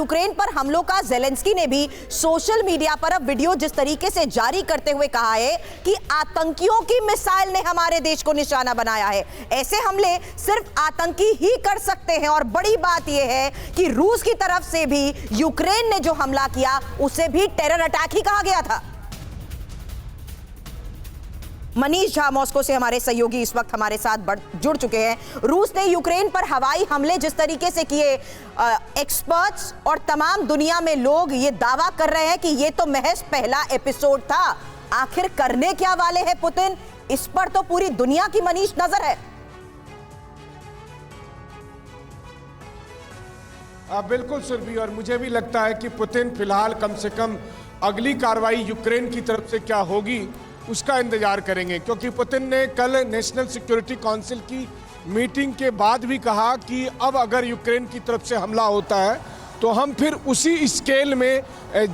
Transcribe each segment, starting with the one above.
Ukraine पर हमलों का ज़ेलेंस्की ने भी सोशल मीडिया पर अब वीडियो जिस तरीके से जारी करते हुए कहा है कि आतंकियों की मिसाइल ने हमारे देश को निशाना बनाया है। ऐसे हमले सिर्फ आतंकी ही कर सकते हैं और बड़ी बात यह है कि रूस की तरफ से भी यूक्रेन ने जो हमला किया उसे भी टेरर अटैक ही कहा गया था। मनीष झा मॉस्को से हमारे सहयोगी इस वक्त हमारे साथ जुड़ चुके हैं। रूस ने यूक्रेन पर हवाई हमले जिस तरीके से किए, एक्सपर्ट्स और तमाम दुनिया में लोग ये दावा कर रहे हैं कि ये तो महज पहला एपिसोड था। आखिर करने क्या वाले हैं पुतिन, इस पर तो पूरी दुनिया की मनीष नजर है। बिल्कुल सुरभि, और मुझे भी लगता है कि पुतिन फिलहाल कम से कम अगली कार्रवाई यूक्रेन की तरफ से क्या होगी उसका इंतजार करेंगे, क्योंकि पुतिन ने कल नेशनल सिक्योरिटी काउंसिल की मीटिंग के बाद भी कहा कि अब अगर यूक्रेन की तरफ से हमला होता है तो हम फिर उसी स्केल में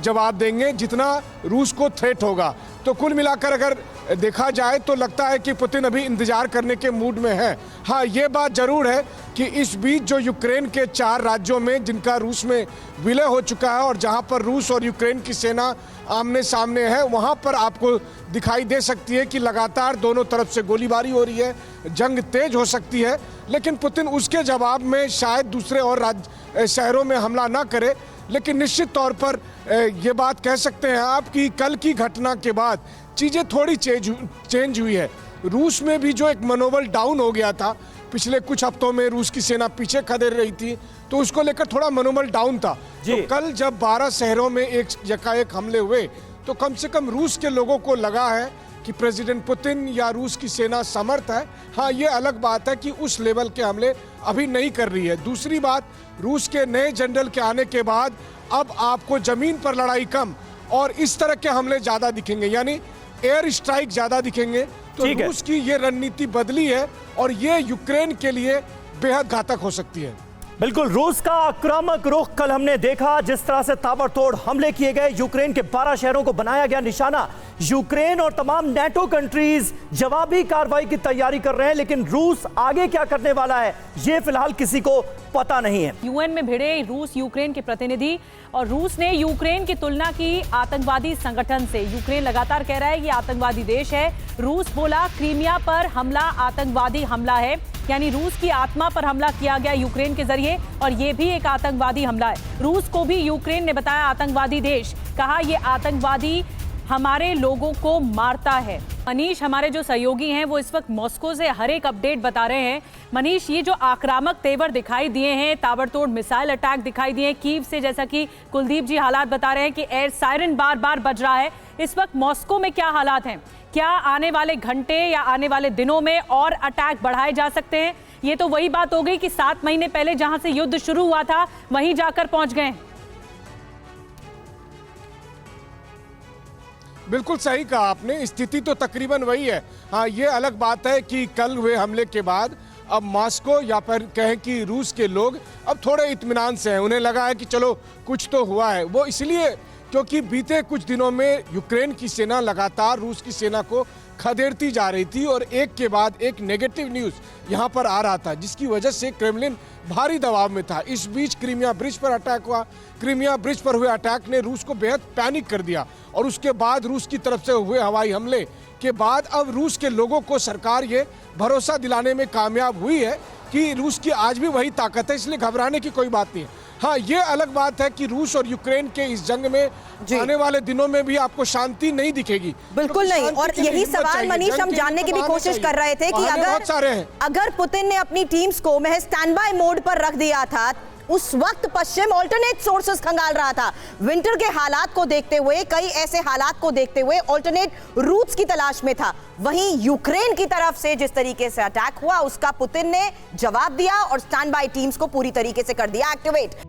जवाब देंगे जितना रूस को थ्रेट होगा। तो कुल मिलाकर अगर देखा जाए तो लगता है कि पुतिन अभी इंतजार करने के मूड में है। हाँ, ये बात जरूर है कि इस बीच जो यूक्रेन के 4 राज्यों में जिनका रूस में विलय हो चुका है और जहां पर रूस और यूक्रेन की सेना आमने सामने है, वहां पर आपको दिखाई दे सकती है कि लगातार दोनों तरफ से गोलीबारी हो रही है, जंग तेज हो सकती है। लेकिन पुतिन उसके जवाब में शायद दूसरे और शहरों में हमला ना करे, लेकिन निश्चित तौर पर ये बात कह सकते हैं आप कि कल की घटना के बाद चीज़ें थोड़ी चेंज हुई है। रूस में भी जो एक मनोबल डाउन हो गया था, पिछले कुछ हफ्तों में रूस की सेना पीछे खदेड़ रही थी, तो उसको लेकर थोड़ा मनोबल डाउन था। तो कल जब 12 शहरों में एक यकाएक हमले हुए तो कम से कम रूस के लोगों को लगा है कि प्रेसिडेंट पुतिन या रूस की सेना समर्थ है। हाँ, ये अलग बात है कि उस लेवल के हमले अभी नहीं कर रही है। दूसरी बात, रूस के नए जनरल के आने के बाद अब आपको जमीन पर लड़ाई कम और इस तरह के हमले ज्यादा दिखेंगे, यानी एयर स्ट्राइक ज्यादा दिखेंगे। तो रूस की ये रणनीति बदली है और ये यूक्रेन के लिए बेहद घातक हो सकती है। बिल्कुल, रूस का आक्रामक रुख कल हमने देखा, जिस तरह से ताबड़तोड़ हमले किए गए, यूक्रेन के 12 शहरों को बनाया गया निशाना। यूक्रेन और तमाम नेटो कंट्रीज जवाबी कार्रवाई की तैयारी कर रहे हैं, लेकिन रूस आगे क्या करने वाला है ये फिलहाल किसी को पता नहीं है। यूएन में भिड़े रूस यूक्रेन के प्रतिनिधि, और रूस ने यूक्रेन की तुलना की आतंकवादी संगठन से। यूक्रेन लगातार कह रहा है ये आतंकवादी देश है। रूस बोला क्रीमिया पर हमला आतंकवादी हमला है, यानी रूस की आत्मा पर हमला किया गया यूक्रेन के जरिए, और ये भी एक आतंकवादी हमला है। रूस को भी यूक्रेन ने बताया आतंकवादी देश, कहा ये आतंकवादी हमारे लोगों को मारता है। मनीष, हमारे जो सहयोगी हैं वो इस वक्त मॉस्को से हर एक अपडेट बता रहे हैं। मनीष, ये जो आक्रामक तेवर दिखाई दिए हैं, ताबड़तोड़ मिसाइल अटैक दिखाई दिए कीव से, जैसा कि कुलदीप जी हालात बता रहे हैं कि एयर सायरन बार बार बज रहा है, इस वक्त मॉस्को में क्या हालात हैं? क्या आने वाले घंटे या आने वाले दिनों में और अटैक बढ़ाए जा सकते हैं? ये तो वही बात हो गई कि 7 महीने पहले जहां से युद्ध शुरू हुआ था वहीं जाकर पहुंच गए। बिल्कुल सही कहा आपने, स्थिति तो तकरीबन वही है। हाँ, ये अलग बात है कि कल हुए हमले के बाद अब मॉस्को या फिर कहें कि रूस के लोग अब थोड़े इत्मीनान से हैं। उन्हें लगा है कि चलो कुछ तो हुआ है। वो इसलिए क्योंकि बीते कुछ दिनों में यूक्रेन की सेना लगातार रूस की सेना को खदेड़ती जा रही थी और एक के बाद एक नेगेटिव न्यूज़ यहाँ पर आ रहा था, जिसकी वजह से क्रेमलिन भारी दबाव में था। इस बीच क्रीमिया ब्रिज पर अटैक हुआ। क्रीमिया ब्रिज पर हुए अटैक ने रूस को बेहद पैनिक कर दिया और उसके बाद रूस की तरफ से हुए हवाई हमले के बाद अब रूस के लोगों को सरकार ये भरोसा दिलाने में कामयाब हुई है कि रूस की आज भी वही ताकत है, इसलिए घबराने की कोई बात नहीं है। हाँ, ये अलग बात है कि रूस और यूक्रेन के इस जंग में आने वाले दिनों में भी आपको शांति नहीं दिखेगी। बिल्कुल नहीं, और यही सवाल मनीष हम जानने की भी कोशिश कर रहे थे कि अगर पुतिन ने अपनी टीम्स को महज स्टैंड बाय मोड पर रख दिया था, उस वक्त पश्चिम ऑल्टरनेट सोर्सेस खंगाल रहा था। विंटर के हालात को देखते हुए, कई ऐसे हालात को देखते हुए ऑल्टरनेट रूट्स की तलाश में था। वहीं यूक्रेन की तरफ से जिस तरीके से अटैक हुआ उसका पुतिन ने जवाब दिया और स्टैंड बाय टीम्स को पूरी तरीके से कर दिया एक्टिवेट।